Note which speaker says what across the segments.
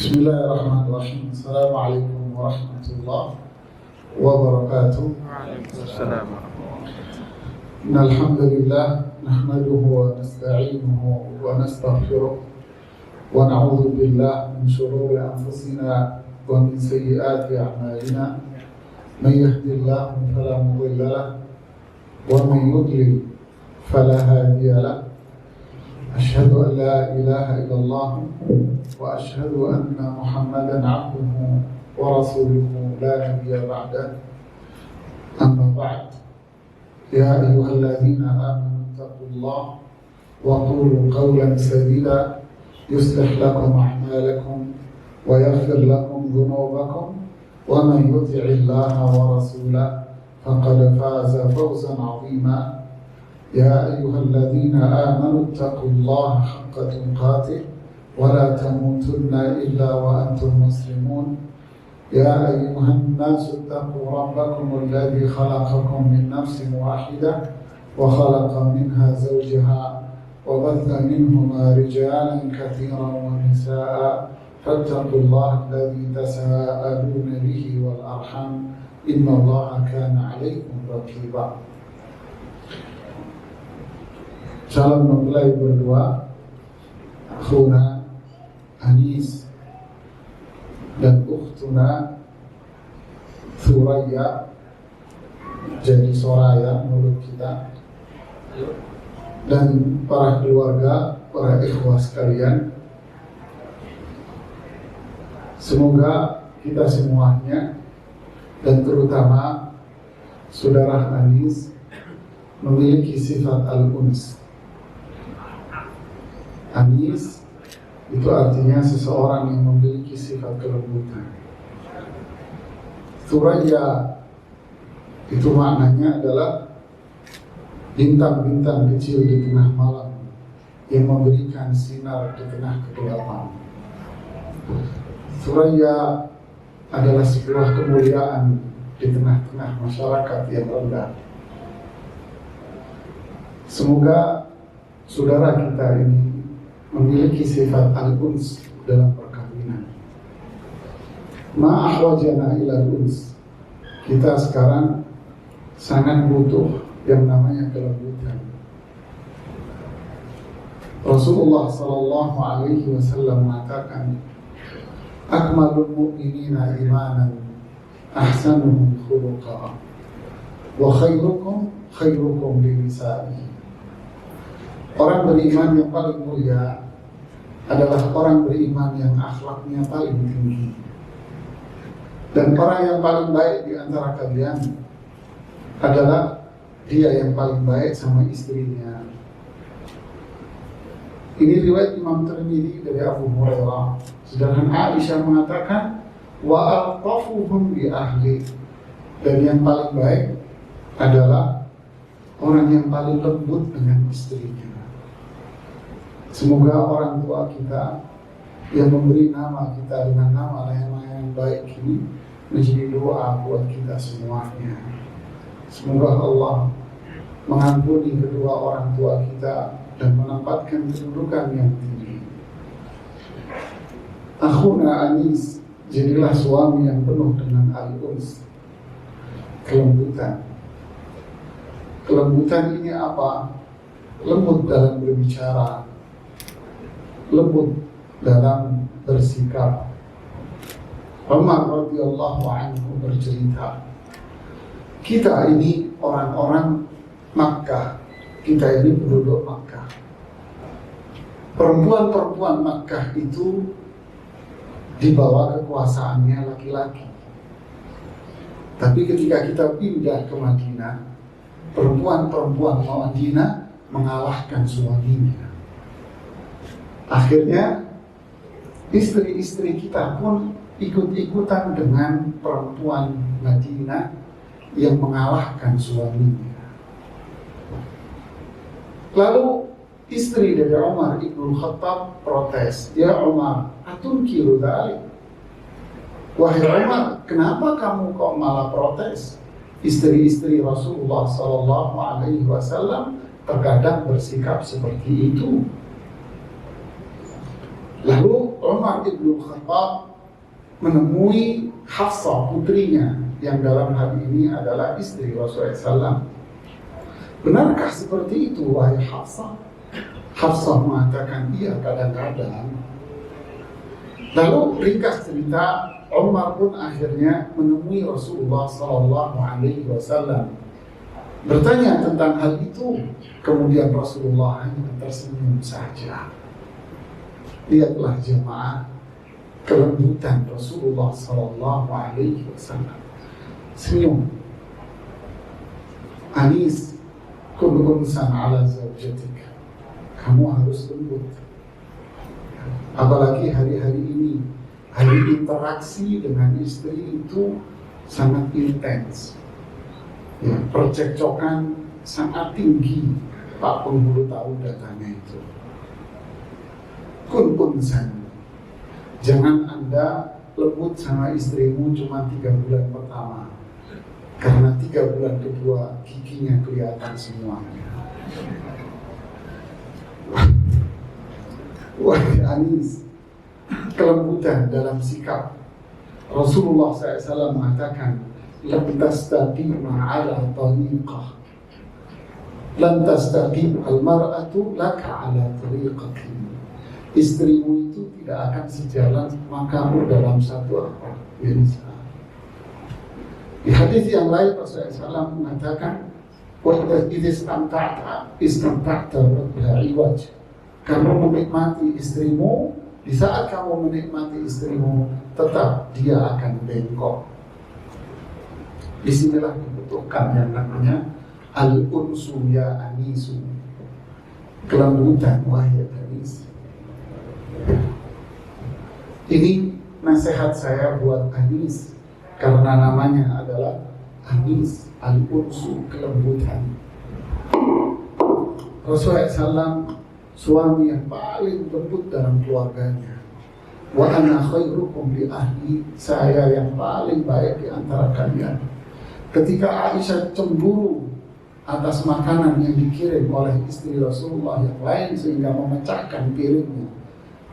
Speaker 1: Bismillahirrahmanirrahim. Assalamualaikum warahmatullahi wabarakatuh.
Speaker 2: Waalaikumsalam.
Speaker 1: Innalhamdulillah nahmaduhu wa nasta'inuhu wa nastaghfiruh wa na'udzu billahi min shururi anfusina wa min sayyiati a'malina. May yahdihillahu fala mudilla lahu wa may yudlil fala hadiya lahu. Asyhadu an la ilaha illallah wa asyhadu anna Muhammadan abduhu wa rasuluhu la nabiyya ba'dah. Amma ba'd. Ya ayyuhalladzina amanu taqullaha wa qulu qawlan sadida yuslih lakum a'malakum wa yaghfir lakum dhunubakum wa man yuti'illaha wa rasulahu faqad faza fawzan 'azima. Ya ayyuhalladzina amanu taqullaha haqqa tuqatih wa la tamutunna illa wa antum muslimun. Ya ayyuhan nasu taqu rabbakum alladhi khalaqakum min nafsin wahidah wa khalaqa minha zawjaha wa batha minhuma rijalan katsiran wa nisaa'a fattaqullaha alladhi tasaaluna bihi wal arham innallaha kana 'alaykum raqiba. Salam mempelai berdua, akhuna Anis dan ukhtuna Thuraya, jadi Soraya menurut kita, dan para keluarga, para ikhwah sekalian. Semoga kita semuanya dan terutama saudara Anis memiliki sifat al-uns. Anis itu artinya seseorang yang memiliki sifat kelembutan. Thuraya itu maknanya adalah bintang-bintang kecil di tengah malam yang memberikan sinar di tengah kegelapan. Thuraya adalah sebuah kemuliaan di tengah-tengah masyarakat yang rendah. Semoga saudara kita ini memiliki sifat al-uns dalam perkawinan. Ma ahwajana ila al-uns. Kita sekarang sangat butuh yang namanya kelembutan. Rasulullah sallallahu alaihi wasallam mengatakan, akmalul mu'minina imanan ahsanuhum khuluqa wa khairukum li nisa'i. Orang beriman yang paling mulia adalah orang beriman yang akhlaknya paling tinggi. Dan orang yang paling baik di antara kalian adalah dia yang paling baik sama istrinya. Ini riwayat Imam Tirmidzi dari Abu Hurairah. Sedangkan Aisyah mengatakan, wa altafuhum bi ahli. Dan yang paling baik adalah orang yang paling lembut dengan istrinya. Semoga orang tua kita yang memberi nama kita dengan nama yang baik ini menjadi doa buat kita semuanya. Semoga Allah mengampuni kedua orang tua kita dan menempatkan kedudukan yang tinggi. Akhuna Anis, jadilah suami yang penuh dengan al-uns, kelembutan. Kelembutan ini apa? Lembut dalam berbicara, lembut dalam bersikap. Umar radhiyallahu anhu bercerita, kita ini orang-orang Makkah, kita ini penduduk Makkah. Perempuan-perempuan Makkah itu di bawah kekuasaannya laki-laki. Tapi ketika kita pindah ke Madinah, perempuan-perempuan Madinah mengalahkan suaminya. Akhirnya istri-istri kita pun ikut-ikutan dengan perempuan Madinah yang mengalahkan suaminya. Lalu istri dari Umar Ibn Khattab protes, ya Umar, atunkiru dzalik. Wahai Umar, kenapa kamu kok malah protes? Istri-istri Rasulullah sallallahu alaihi wasallam terkadang bersikap seperti itu. Lalu Umar Umar ibn Khattab menemui Hafsah putrinya yang dalam hal ini adalah istri Rasulullah SAW. Benarkah seperti itu wahai Hafsah? Hafsah mengatakan iya kadang-kadang. Lalu ringkas cerita, Umar pun akhirnya menemui Rasulullah SAW, bertanya tentang hal itu. Kemudian Rasulullah hanya tersenyum saja. Lihatlah jemaah, kelembutan Rasulullah SAW. Senyum. Anis, kun unsan ala zawjatik. Kamu harus lembut. Apalagi hari-hari ini, hari interaksi dengan istri itu sangat intens. Ya, percekcokan sangat tinggi. Pak penghulu tahu datanya itu. Kun unsan. Jangan Anda lembut sama istrimu cuma 3 bulan pertama, karena 3 bulan kedua giginya kelihatan semuanya. Wahai Anis, kelembutan dalam sikap. Rasulullah SAW mengatakan, "Lam tastaqima ala tariqah, lam tastaqim al-mar'atu laka ala tariqati." Istrimu itu tidak akan sejalan makamu dalam satu apa? Di hadis yang lain Rasulullah SAW mengatakan, "Wa idza istamta'ta biha iwaj." Kamu menikmati istrimu, di saat kamu menikmati istrimu, tetap dia akan bengkok. Disinilah dibutuhkan yang namanya al-unsu ya anisu, kelembutan wahai Anis. Ini nasihat saya buat Anis, karena namanya adalah Anis, al-unsu, kelembutan. Rasulullah SAW suami yang paling lembut dalam keluarganya. Wa ana khairukum li ahli, saya yang paling baik di antara kalian. Ketika Aisyah cemburu atas makanan yang dikirim oleh istri Rasulullah yang lain sehingga memecahkan piringnya,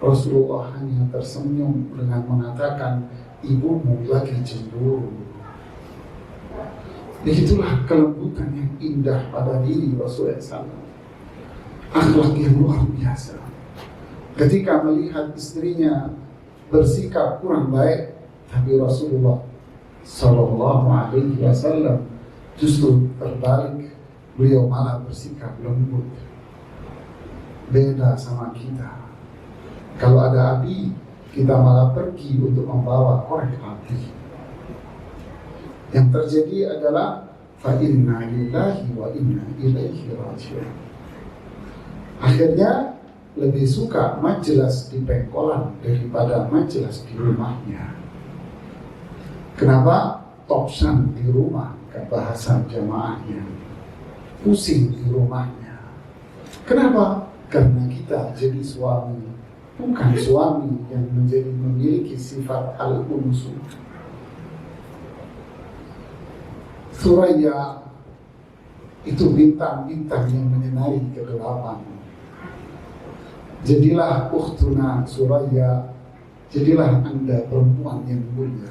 Speaker 1: Rasulullah hanya tersenyum dengan mengatakan, "Ibumu lagi cemburu." Begitulah kelembutan yang indah pada diri Rasulullah SAW. Akhlak yang luar biasa. Ketika melihat istrinya bersikap kurang baik, tapi Rasulullah SAW justru terbalik, beliau malah bersikap lembut. Beda sama kita. Kalau ada api, kita malah pergi untuk membawa korek api. Yang terjadi adalah fa inna lillahi wa inna ilaihi raji'un. Akhirnya lebih suka majelis di pengkolan daripada majelis di rumahnya. Kenapa? Topsan di rumah, ke bahasa jamaahnya. Pusing di rumahnya. Kenapa? Karena kita jadi suami, bukan suami yang memiliki sifat al-unsu. Suraya itu bintang-bintang yang menyinari kegelapan. Jadilah ukhtuna Suraya, jadilah Anda perempuan yang mulia.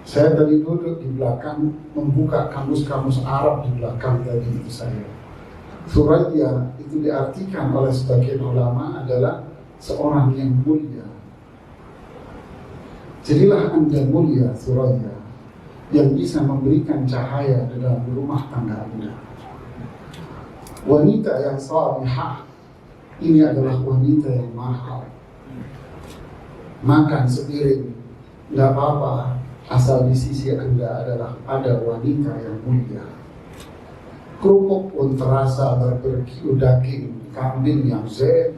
Speaker 1: Saya tadi duduk di belakang, membuka kamus-kamus Arab di belakang tadi itu saya. Suraya itu diartikan oleh sebagian ulama adalah seorang yang mulia. Jadilah Anda mulia Suraya, yang bisa memberikan cahaya dalam rumah tangga Anda. Wanita yang salihah, ini adalah wanita yang mahal. Makan sepiring tidak apa-apa, asal di sisi Anda adalah ada wanita yang mulia. Kerupuk pun terasa berberkiu daging kambing yang zen.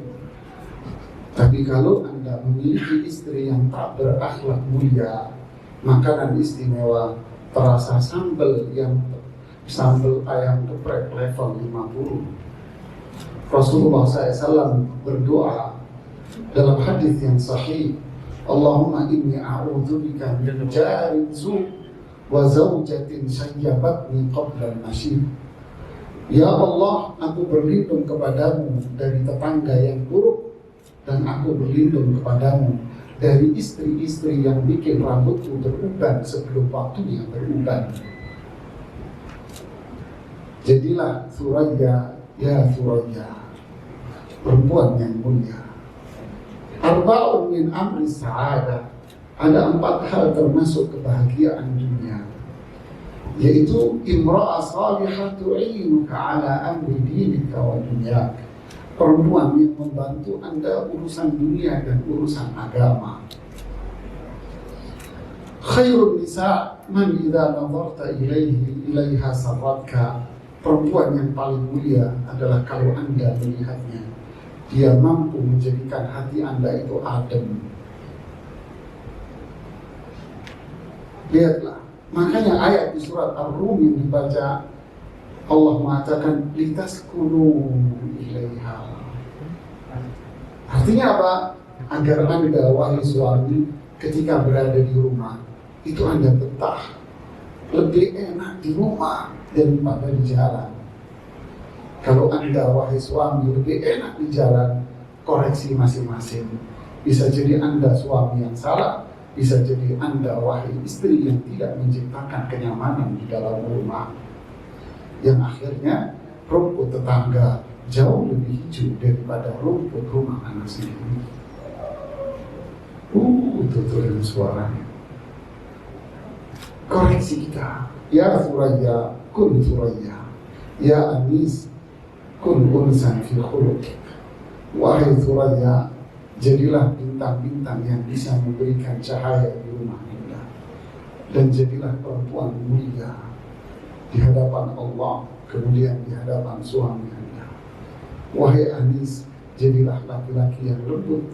Speaker 1: Tapi kalau Anda memiliki istri yang tak berakhlak mulia, makanan istimewa terasa sambal ayam geprek level 50. Rasulullah SAW berdoa dalam hadis yang sahih, Allahumma inni a'udzubika min jarin su' wa zawjatin sayyabatni qabla al-mashib. Ya Allah, aku berlindung kepadamu dari tetangga yang buruk dan aku berlindung kepadamu dari istri-istri yang bikin rambutku beruban sebelum waktunya beruban. Jadilah Thuraya, ya Thuraya, perempuan yang mulia. Arba'un min amri sa'adah, ada 4 hal termasuk kebahagiaan dunia, yaitu imra'ah salihah tu'inuka ala amri dinika wa dunyak, perempuan yang membantu Anda urusan dunia dan urusan agama. Khairun nisa man idza nazarta ilaiha sarratka, perempuan yang paling mulia adalah kalau Anda melihatnya, dia mampu menjadikan hati Anda itu adem. Lihatlah, makanya ayat di surat Ar-Rum yang dibaca, Allah mengatakan litaskunu ilaiha. Artinya apa? Agar Anda, wahai suami, ketika berada di rumah itu Anda betah. Lebih enak di rumah daripada di jalan. Kalau Anda, wahai suami, lebih enak di jalan, koreksi masing-masing. Bisa jadi Anda suami yang salah, bisa jadi Anda, wahai istri, yang tidak menciptakan kenyamanan di dalam rumah, yang akhirnya rumput tetangga jauh lebih hijau daripada rumput rumah Anda sendiri. Itu yang suaranya. Koreksi kita. Ya Thuraya, kun Thuraya. Ya Anis, kun unsan fi khuluq. Wahai Thuraya, jadilah bintang-bintang yang bisa memberikan cahaya di rumah Anda, dan jadilah perempuan mulia di hadapan Allah, kemudian di hadapan suami Anda. Wahai Anis, jadilah laki-laki yang lembut.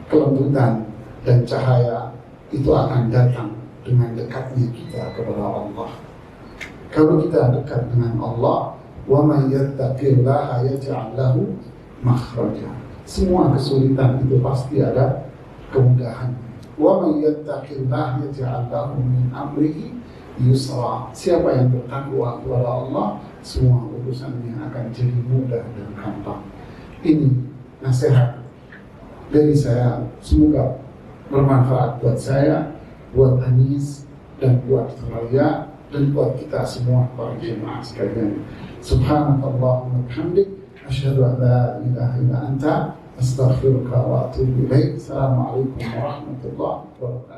Speaker 1: Kelembutan dan cahaya itu akan datang dengan dekatnya kita kepada Allah. Kalau kita dekat dengan Allah, wa may yattaqillaha yaj'al lahu makhraja. Semua kesulitan itu pasti ada kemudahan. Wa may yattaqillaha yaj'al lahu min amrihi yusra. Siapa yang bertakwa kepada Allah, semua urusannya akan jadi mudah dan gampang. Ini nasihat dari saya, semoga bermanfaat buat saya, buat Anis, dan buat Thuraya, dan buat kita semua para jemaah sekalian. Subhanakallahumma bihamdik, asyhadu an la ilaha illa anta, astaghfiruka wa atubu ilaik. Assalamualaikum warahmatullahi wabarakatuh.